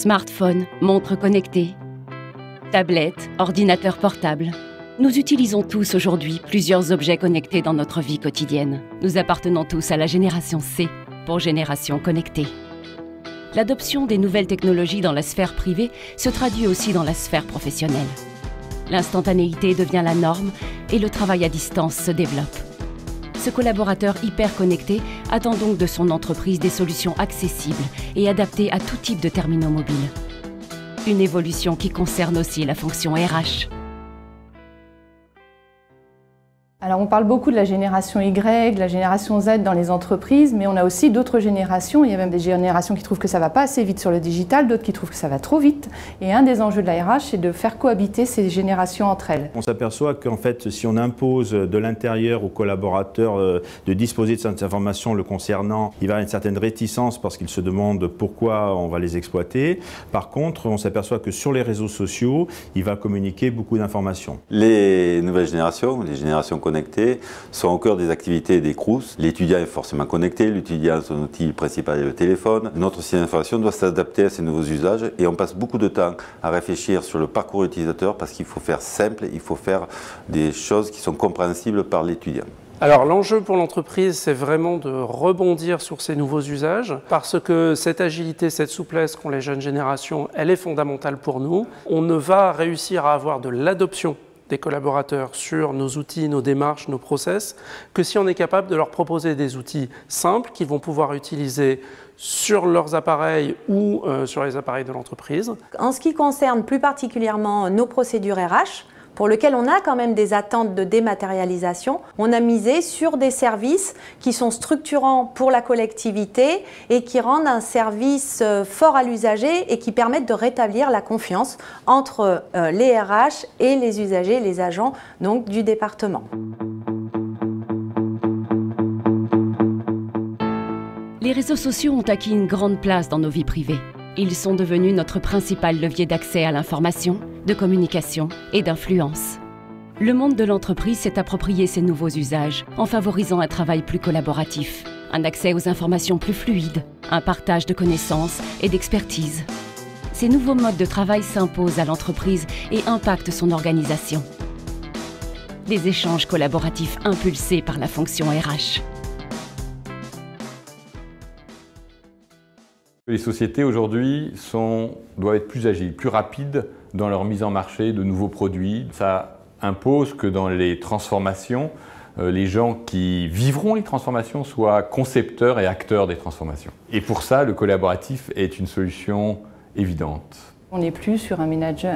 Smartphone, montre connectée, tablette, ordinateur portable. Nous utilisons tous aujourd'hui plusieurs objets connectés dans notre vie quotidienne. Nous appartenons tous à la génération C, pour Génération Connectée. L'adoption des nouvelles technologies dans la sphère privée se traduit aussi dans la sphère professionnelle. L'instantanéité devient la norme et le travail à distance se développe. Ce collaborateur hyper connecté attend donc de son entreprise des solutions accessibles et adaptées à tout type de terminaux mobiles. Une évolution qui concerne aussi la fonction RH. Alors on parle beaucoup de la génération Y, de la génération Z dans les entreprises, mais on a aussi d'autres générations. Il y a même des générations qui trouvent que ça ne va pas assez vite sur le digital, d'autres qui trouvent que ça va trop vite. Et un des enjeux de la RH, c'est de faire cohabiter ces générations entre elles. On s'aperçoit qu'en fait, si on impose de l'intérieur aux collaborateurs de disposer de cette information le concernant, il va y avoir une certaine réticence parce qu'ils se demandent pourquoi on va les exploiter. Par contre, on s'aperçoit que sur les réseaux sociaux, il va communiquer beaucoup d'informations. Les nouvelles générations, les générations connectées, sont au cœur des activités des CROUS. L'étudiant est forcément connecté, l'étudiant, son outil principal est le téléphone. Notre système d'information doit s'adapter à ces nouveaux usages et on passe beaucoup de temps à réfléchir sur le parcours utilisateur parce qu'il faut faire simple, il faut faire des choses qui sont compréhensibles par l'étudiant. Alors l'enjeu pour l'entreprise, c'est vraiment de rebondir sur ces nouveaux usages parce que cette agilité, cette souplesse qu'ont les jeunes générations, elle est fondamentale pour nous. On ne va réussir à avoir de l'adoption des collaborateurs sur nos outils, nos démarches, nos process, que si on est capable de leur proposer des outils simples qu'ils vont pouvoir utiliser sur leurs appareils ou sur les appareils de l'entreprise. En ce qui concerne plus particulièrement nos procédures RH, pour lesquelles on a quand même des attentes de dématérialisation, on a misé sur des services qui sont structurants pour la collectivité et qui rendent un service fort à l'usager et qui permettent de rétablir la confiance entre les RH et les usagers, les agents donc, du département. Les réseaux sociaux ont acquis une grande place dans nos vies privées. Ils sont devenus notre principal levier d'accès à l'information, de communication et d'influence. Le monde de l'entreprise s'est approprié ces nouveaux usages en favorisant un travail plus collaboratif, un accès aux informations plus fluide, un partage de connaissances et d'expertise. Ces nouveaux modes de travail s'imposent à l'entreprise et impactent son organisation. Des échanges collaboratifs impulsés par la fonction RH. Les sociétés aujourd'hui doivent être plus agiles, plus rapides dans leur mise en marché de nouveaux produits. Ça impose que dans les transformations, les gens qui vivront les transformations soient concepteurs et acteurs des transformations. Et pour ça, le collaboratif est une solution évidente. On n'est plus sur un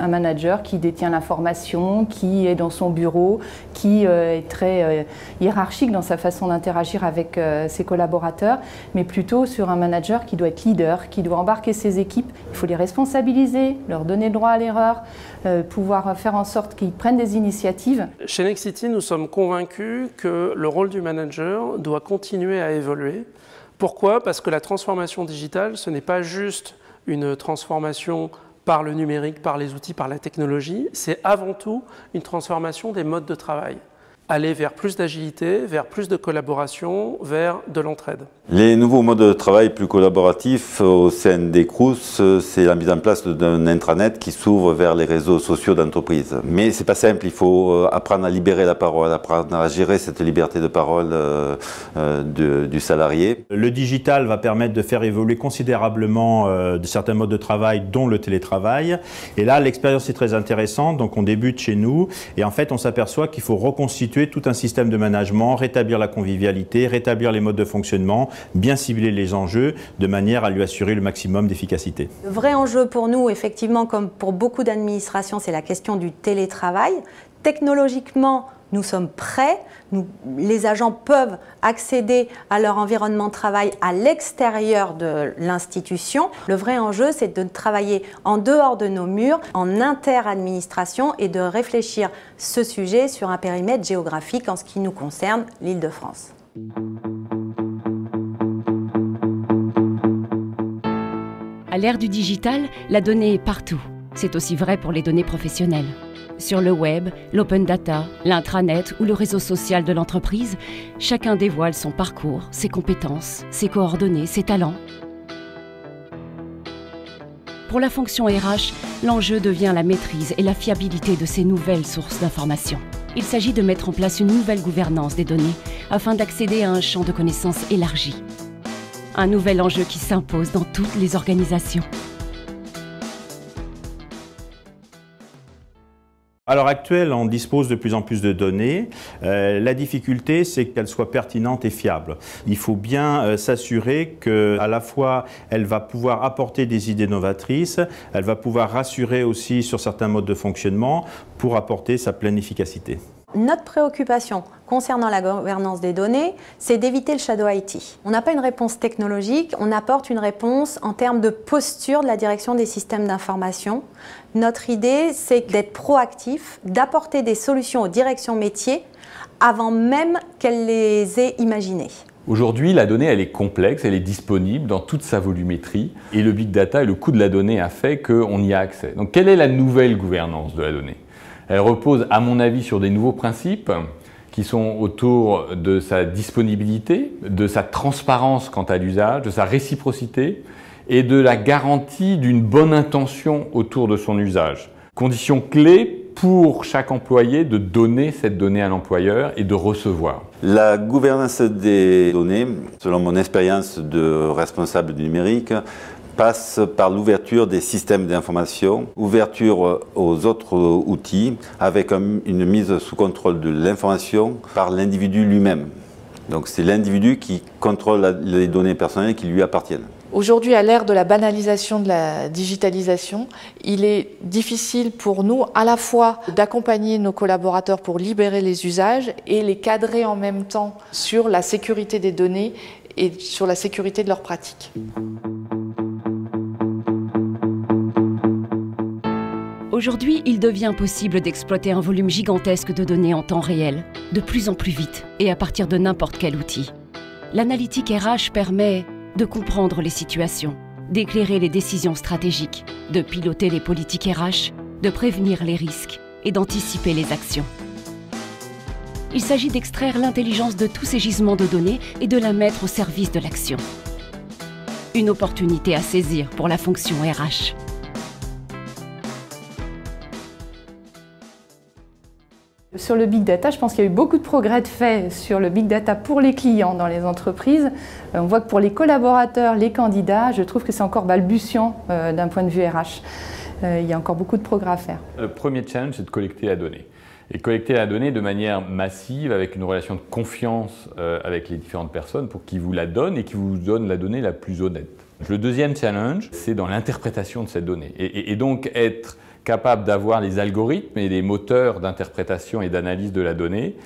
manager qui détient l'information, qui est dans son bureau, qui est très hiérarchique dans sa façon d'interagir avec ses collaborateurs, mais plutôt sur un manager qui doit être leader, qui doit embarquer ses équipes. Il faut les responsabiliser, leur donner le droit à l'erreur, pouvoir faire en sorte qu'ils prennent des initiatives. Chez Nexity, nous sommes convaincus que le rôle du manager doit continuer à évoluer. Pourquoi? Parce que la transformation digitale, ce n'est pas juste une transformation par le numérique, par les outils, par la technologie, c'est avant tout une transformation des modes de travail. Aller vers plus d'agilité, vers plus de collaboration, vers de l'entraide. Les nouveaux modes de travail plus collaboratifs au sein des CROUS, c'est la mise en place d'un intranet qui s'ouvre vers les réseaux sociaux d'entreprise. Mais c'est pas simple, il faut apprendre à libérer la parole, apprendre à gérer cette liberté de parole du salarié. Le digital va permettre de faire évoluer considérablement de certains modes de travail, dont le télétravail. Et là, l'expérience est très intéressante, donc on débute chez nous et en fait on s'aperçoit qu'il faut reconstituer tout un système de management, rétablir la convivialité, rétablir les modes de fonctionnement, bien cibler les enjeux de manière à lui assurer le maximum d'efficacité. Le vrai enjeu pour nous, effectivement, comme pour beaucoup d'administrations, c'est la question du télétravail. Technologiquement, nous sommes prêts, les agents peuvent accéder à leur environnement de travail à l'extérieur de l'institution. Le vrai enjeu, c'est de travailler en dehors de nos murs, en inter-administration et de réfléchir ce sujet sur un périmètre géographique en ce qui nous concerne, l'Île-de-France. À l'ère du digital, la donnée est partout. C'est aussi vrai pour les données professionnelles. Sur le web, l'open data, l'intranet ou le réseau social de l'entreprise, chacun dévoile son parcours, ses compétences, ses coordonnées, ses talents. Pour la fonction RH, l'enjeu devient la maîtrise et la fiabilité de ces nouvelles sources d'information. Il s'agit de mettre en place une nouvelle gouvernance des données afin d'accéder à un champ de connaissances élargi. Un nouvel enjeu qui s'impose dans toutes les organisations. À l'heure actuelle, on dispose de plus en plus de données. La difficulté, c'est qu'elles soient pertinentes et fiables. Il faut bien s'assurer qu'à la fois, elle va pouvoir apporter des idées novatrices, elle va pouvoir rassurer aussi sur certains modes de fonctionnement pour apporter sa pleine efficacité. Notre préoccupation concernant la gouvernance des données, c'est d'éviter le shadow IT. On n'a pas une réponse technologique, on apporte une réponse en termes de posture de la direction des systèmes d'information. Notre idée, c'est d'être proactif, d'apporter des solutions aux directions métiers avant même qu'elles les aient imaginées. Aujourd'hui, la donnée, elle est complexe, elle est disponible dans toute sa volumétrie et le big data et le coût de la donnée a fait qu'on y a accès. Donc, quelle est la nouvelle gouvernance de la donnée ? Elle repose, à mon avis, sur des nouveaux principes qui sont autour de sa disponibilité, de sa transparence quant à l'usage, de sa réciprocité et de la garantie d'une bonne intention autour de son usage. Condition clé pour chaque employé de donner cette donnée à l'employeur et de recevoir. La gouvernance des données, selon mon expérience de responsable du numérique, passe par l'ouverture des systèmes d'information, ouverture aux autres outils, avec une mise sous contrôle de l'information par l'individu lui-même. Donc c'est l'individu qui contrôle les données personnelles qui lui appartiennent. Aujourd'hui, à l'ère de la banalisation de la digitalisation, il est difficile pour nous à la fois d'accompagner nos collaborateurs pour libérer les usages et les cadrer en même temps sur la sécurité des données et sur la sécurité de leurs pratiques. Aujourd'hui, il devient possible d'exploiter un volume gigantesque de données en temps réel, de plus en plus vite et à partir de n'importe quel outil. L'analytique RH permet de comprendre les situations, d'éclairer les décisions stratégiques, de piloter les politiques RH, de prévenir les risques et d'anticiper les actions. Il s'agit d'extraire l'intelligence de tous ces gisements de données et de la mettre au service de l'action. Une opportunité à saisir pour la fonction RH. Sur le big data, je pense qu'il y a eu beaucoup de progrès de fait sur le big data pour les clients dans les entreprises. On voit que pour les collaborateurs, les candidats, je trouve que c'est encore balbutiant d'un point de vue RH. Il y a encore beaucoup de progrès à faire. Le premier challenge, c'est de collecter la donnée. Et collecter la donnée de manière massive, avec une relation de confiance avec les différentes personnes pour qu'ils vous la donnent et qu'ils vous donnent la donnée la plus honnête. Le deuxième challenge, c'est dans l'interprétation de cette donnée. Et donc être capable d'avoir les algorithmes et les moteurs d'interprétation et d'analyse de la donnée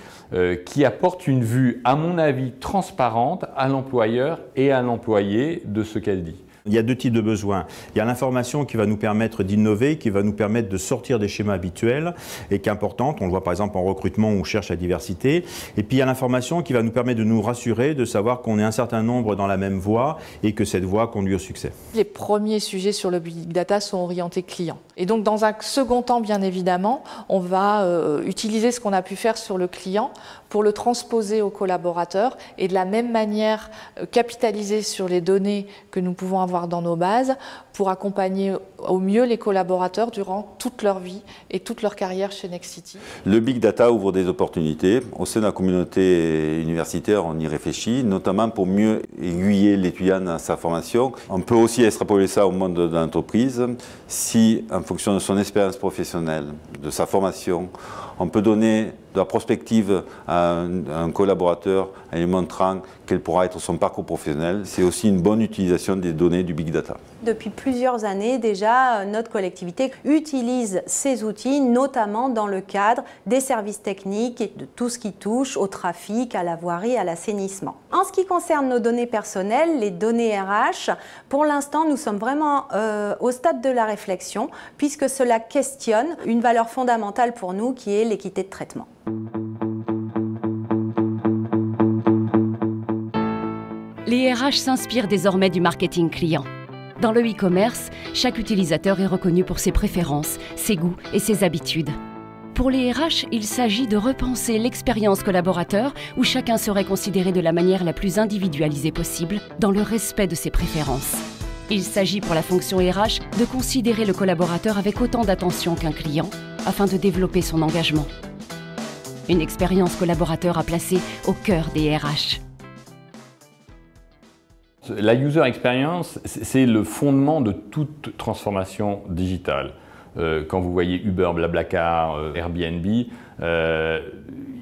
qui apportent une vue, à mon avis, transparente à l'employeur et à l'employé de ce qu'elle dit. Il y a deux types de besoins. Il y a l'information qui va nous permettre d'innover, qui va nous permettre de sortir des schémas habituels et qui est importante. On le voit par exemple en recrutement où on cherche la diversité. Et puis il y a l'information qui va nous permettre de nous rassurer, de savoir qu'on est un certain nombre dans la même voie et que cette voie conduit au succès. Les premiers sujets sur le big data sont orientés clients. Et donc dans un second temps, bien évidemment, on va utiliser ce qu'on a pu faire sur le client pour le transposer aux collaborateurs et de la même manière capitaliser sur les données que nous pouvons avoir dans nos bases pour accompagner au mieux les collaborateurs durant toute leur vie et toute leur carrière chez Nexity. Le big data ouvre des opportunités. Au sein de la communauté universitaire, on y réfléchit, notamment pour mieux aiguiller l'étudiant dans sa formation. On peut aussi extrapoler ça au monde de l'entreprise. Si, en fonction de son expérience professionnelle, de sa formation, on peut donner de la prospective à un collaborateur en lui montrant quel pourra être son parcours professionnel. C'est aussi une bonne utilisation des données du big data. Depuis plusieurs années déjà, notre collectivité utilise ces outils, notamment dans le cadre des services techniques et de tout ce qui touche au trafic, à la voirie, à l'assainissement. En ce qui concerne nos données personnelles, les données RH, pour l'instant, nous sommes vraiment au stade de la réflexion, puisque cela questionne une valeur fondamentale pour nous qui est l'équité de traitement. Les RH s'inspirent désormais du marketing client. Dans le e-commerce, chaque utilisateur est reconnu pour ses préférences, ses goûts et ses habitudes. Pour les RH, il s'agit de repenser l'expérience collaborateur où chacun serait considéré de la manière la plus individualisée possible, dans le respect de ses préférences. Il s'agit pour la fonction RH de considérer le collaborateur avec autant d'attention qu'un client afin de développer son engagement. Une expérience collaborateur à placer au cœur des RH. La user experience, c'est le fondement de toute transformation digitale. Quand vous voyez Uber, Blablacar, Airbnb,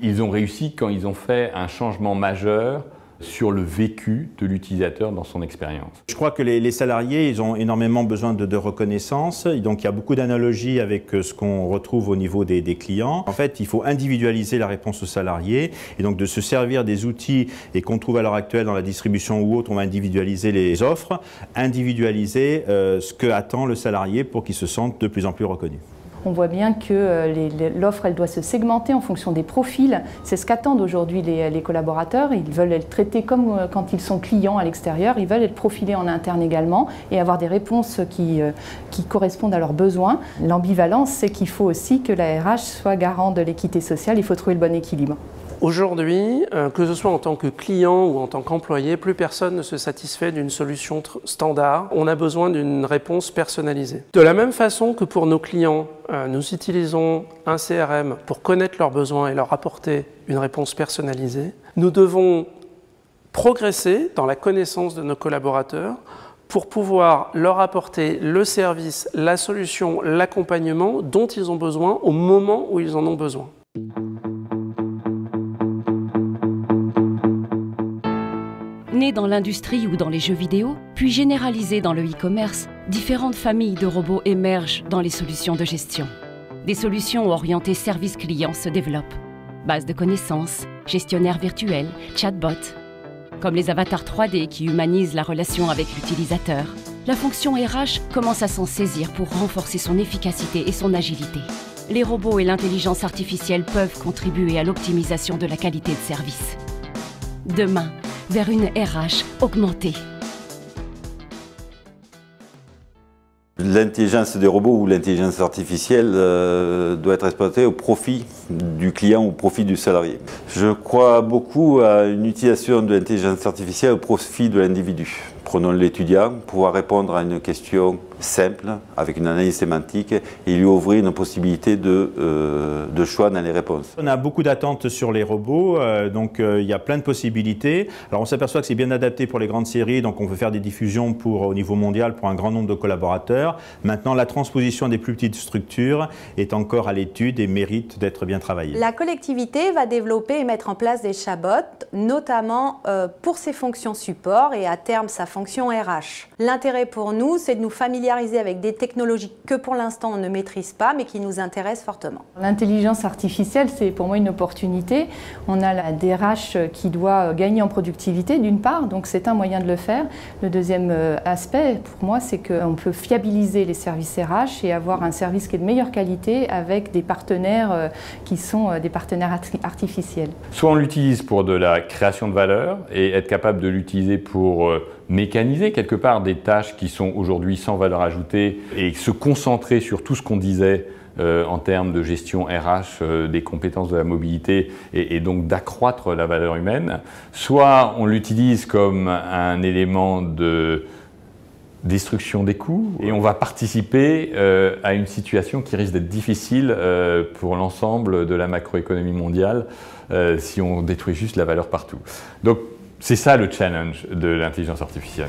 ils ont réussi quand ils ont fait un changement majeur sur le vécu de l'utilisateur dans son expérience. Je crois que les salariés, ils ont énormément besoin de reconnaissance. Donc il y a beaucoup d'analogies avec ce qu'on retrouve au niveau des clients. En fait, il faut individualiser la réponse aux salariés et donc de se servir des outils et qu'on trouve à l'heure actuelle dans la distribution ou autre, on va individualiser les offres, individualiser ce que attend le salarié pour qu'il se sente de plus en plus reconnu. On voit bien que l'offre, elle doit se segmenter en fonction des profils. C'est ce qu'attendent aujourd'hui les collaborateurs. Ils veulent être traités comme quand ils sont clients à l'extérieur. Ils veulent être profilés en interne également et avoir des réponses qui correspondent à leurs besoins. L'ambivalence, c'est qu'il faut aussi que la RH soit garant de l'équité sociale. Il faut trouver le bon équilibre. Aujourd'hui, que ce soit en tant que client ou en tant qu'employé, plus personne ne se satisfait d'une solution standard. On a besoin d'une réponse personnalisée. De la même façon que pour nos clients, nous utilisons un CRM pour connaître leurs besoins et leur apporter une réponse personnalisée, nous devons progresser dans la connaissance de nos collaborateurs pour pouvoir leur apporter le service, la solution, l'accompagnement dont ils ont besoin au moment où ils en ont besoin. Nés dans l'industrie ou dans les jeux vidéo, puis généralisés dans le e-commerce, différentes familles de robots émergent dans les solutions de gestion. Des solutions orientées service client se développent. Base de connaissances, gestionnaires virtuels, chatbots. Comme les avatars 3D qui humanisent la relation avec l'utilisateur, la fonction RH commence à s'en saisir pour renforcer son efficacité et son agilité. Les robots et l'intelligence artificielle peuvent contribuer à l'optimisation de la qualité de service. Demain, vers une RH augmentée. L'intelligence des robots ou l'intelligence artificielle doit être exploitée au profit du client ou au profit du salarié. Je crois beaucoup à une utilisation de l'intelligence artificielle au profit de l'individu. Prenons l'étudiant, pouvoir répondre à une question simple, avec une analyse sémantique, et lui ouvrir une possibilité de choix dans les réponses. On a beaucoup d'attentes sur les robots, donc il y a plein de possibilités. Alors on s'aperçoit que c'est bien adapté pour les grandes séries, donc on peut faire des diffusions au niveau mondial pour un grand nombre de collaborateurs. Maintenant, la transposition des plus petites structures est encore à l'étude et mérite d'être bien travaillée. La collectivité va développer et mettre en place des chatbots, notamment pour ses fonctions support et à terme sa fonction RH. L'intérêt pour nous, c'est de nous familiariser avec des technologies que pour l'instant on ne maîtrise pas, mais qui nous intéressent fortement. L'intelligence artificielle, c'est pour moi une opportunité. On a la DRH qui doit gagner en productivité d'une part, donc c'est un moyen de le faire. Le deuxième aspect, pour moi, c'est qu'on peut fiabiliser les services RH et avoir un service qui est de meilleure qualité avec des partenaires qui sont des partenaires artificiels. Soit on l'utilise pour de la création de valeur et être capable de l'utiliser pour mécaniser quelque part des tâches qui sont aujourd'hui sans valeur ajoutée et se concentrer sur tout ce qu'on disait en termes de gestion RH, des compétences de la mobilité et donc d'accroître la valeur humaine. Soit on l'utilise comme un élément de destruction des coûts et on va participer à une situation qui risque d'être difficile pour l'ensemble de la macroéconomie mondiale si on détruit juste la valeur partout. Donc c'est ça le challenge de l'intelligence artificielle.